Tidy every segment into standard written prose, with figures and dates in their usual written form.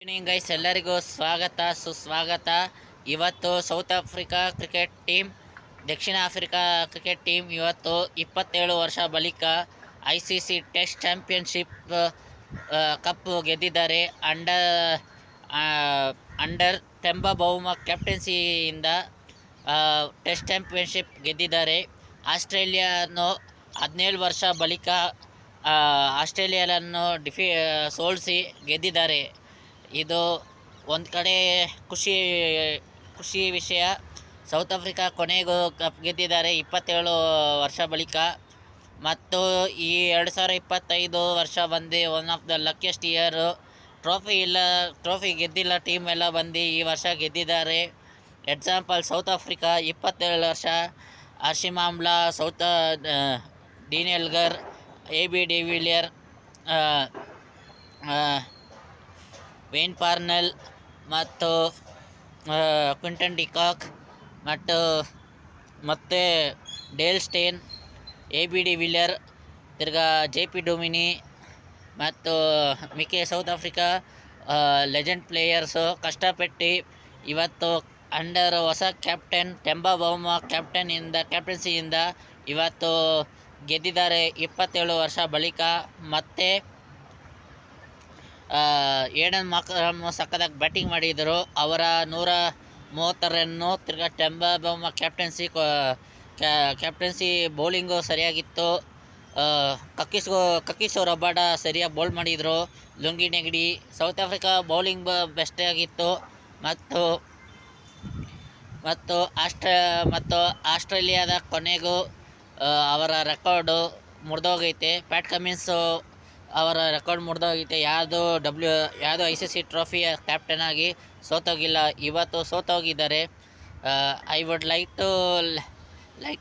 Evening guys, ಎಲ್ಲರಿಗೂ ಸ್ವಾಗತ ಸುಸ್ವಾಗತ. ಇವತ್ತು ಸೌತ್ ಆಫ್ರಿಕಾ ಕ್ರಿಕೆಟ್ ಟೀಮ್, ದಕ್ಷಿಣ ಆಫ್ರಿಕಾ ಕ್ರಿಕೆಟ್ ಟೀಮ್ ಇವತ್ತು 27 ವರ್ಷ ಬಳಿಕ ICC ಟೆಸ್ಟ್ ಚಾಂಪಿಯನ್ಶಿಪ್ ಕಪ್ ಗೆದ್ದಿದ್ದಾರೆ. ಅಂಡರ್ ಟೆಂಬಾ ಬೌಮಾ ಕ್ಯಾಪ್ಟನ್ಸಿಯಿಂದ ಟೆಸ್ಟ್ ಚಾಂಪಿಯನ್ಶಿಪ್ ಗೆದ್ದಿದ್ದಾರೆ. ಆಸ್ಟ್ರೇಲಿಯಾನು 17 ವರ್ಷ ಬಳಿಕ ಆಸ್ಟ್ರೇಲಿಯಾವನ್ನು ಸೋಲಿಸಿ ಗೆದ್ದಿದ್ದಾರೆ. ಇದು ಒಂದು ಕಡೆ ಖುಷಿ ವಿಷಯ. ಸೌತ್ ಆಫ್ರಿಕಾ ಕೊನೆಗೂ ಕಪ್ ಗೆದ್ದಿದ್ದಾರೆ 27 ವರ್ಷ ಬಳಿಕ. ಮತ್ತು ಈ 2025 ವರ್ಷ ಬಂದು one of the luckiest year. Trophy ಗೆದ್ದಿಲ್ಲ ಟೀಮ್ ಎಲ್ಲ ಬಂದು ಈ ವರ್ಷ ಗೆದ್ದಿದ್ದಾರೆ. ಎಕ್ಸಾಂಪಲ್ ಸೌತ್ ಆಫ್ರಿಕಾ 27 ವರ್ಷ, Hashim Amla, Dean Elgar, AB de, Wayne Parnell ಮತ್ತು ಕ್ವಿಂಟನ್ ಡಿಕಾಕ್ ಮತ್ತು ಡೇಲ್ ಸ್ಟೇನ್, AB ಡಿವಿಲಿಯರ್, ತಿರ್ಗಾ JP ಡೊಮಿನಿ ಮತ್ತು ಸೌತ್ ಆಫ್ರಿಕಾ ಲೆಜೆಂಡ್ ಪ್ಲೇಯರ್ಸು ಕಷ್ಟಪಟ್ಟು ಇವತ್ತು ಹೊಸ ಕ್ಯಾಪ್ಟನ್ ಟೆಂಬಾ ಬೌಮಾ ಕ್ಯಾಪ್ಟನ್ಸಿಯಿಂದ ಇವತ್ತು ಗೆದ್ದಿದ್ದಾರೆ 27 ವರ್ಷ ಬಳಿಕ. ಮತ್ತು ಏಡನ್ ಮಾರ್ಕ್ರಮ್ ಸಕ್ಕತ್ತಾಗಿ ಬ್ಯಾಟಿಂಗ್ ಮಾಡಿದರು. ಅವರ 130 ರನ್ನು. ತಿರ್ಗಾ ಟೆಂಬಾ ಬೌಮಾ ಕ್ಯಾಪ್ಟನ್ಸಿ ಬೌಲಿಂಗು ಸರಿಯಾಗಿತ್ತು. ಕಕ್ಕಿಸೋ ರಬಾಡ ಸರಿಯಾಗಿ ಬೌಲ್ ಮಾಡಿದರು. ಲುಂಗಿ ನೆಗಡಿ. ಸೌತ್ ಆಫ್ರಿಕಾ ಬೌಲಿಂಗ್ ಬೆಸ್ಟ್ ಆಗಿತ್ತು. ಮತ್ತು ಆಸ್ಟ್ರೇಲಿಯಾದ ಕೊನೆಗೂ ಅವರ ರೆಕಾರ್ಡು ಮುರಿದೋಗೈತೆ. ಪ್ಯಾಟ್ ಕಮಿನ್ಸ್ ಅವರ ರೆಕಾರ್ಡ್ ಮುರಿದೋಗೈತೆ. ಯಾವುದು ICC ಟ್ರೋಫಿಯ ಕ್ಯಾಪ್ಟನ್ ಆಗಿ ಸೋತೋಗಿಲ್ಲ. ಇವತ್ತು ಸೋತೋಗಿದ್ದಾರೆ. I would like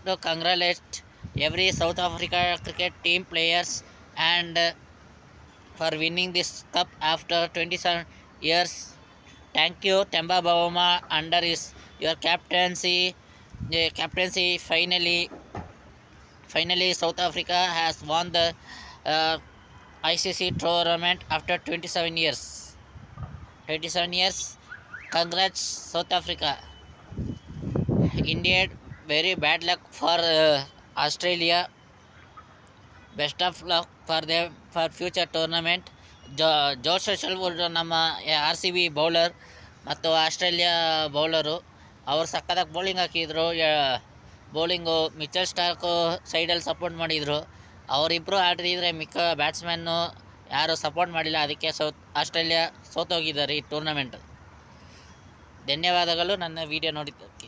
to congratulate every South Africa cricket team players and for winning this cup after 27 years. Thank you, Temba Bavuma. Under your captaincy, finally South Africa has won the ICC tournament after 27 years. Congrats, South Africa. Indeed, very bad luck for Australia. Best of luck for them for future tournament. ಜೋಶ್ ಶೆಲ್ವುಡ್ ನಮ್ಮ RCB bowler ಮತ್ತು Australia bowler, ಅವರು ಸಕ್ಕತ್ತಾಗಿ bowling ಹಾಕಿದ್ರು. Bowling Mitchell Stark ಸೈಡಲ್ಲಿ support ಮಾಡಿದರು. ಅವರಿಬ್ಬರು ಆಡಿದ್ರೆ ಮಿಕ್ಕ batsman ಯಾರು ಸಪೋರ್ಟ್ ಮಾಡಿಲ್ಲ. ಅದಕ್ಕೆ ಆಸ್ಟ್ರೇಲಿಯಾ ಸೋತೋಗಿದ್ದಾರೆ ಈ ಟೂರ್ನಮೆಂಟ್. ಧನ್ಯವಾದಗಳು ನನ್ನ ವಿಡಿಯೋ ನೋಡಿದ್ದಕ್ಕೆ.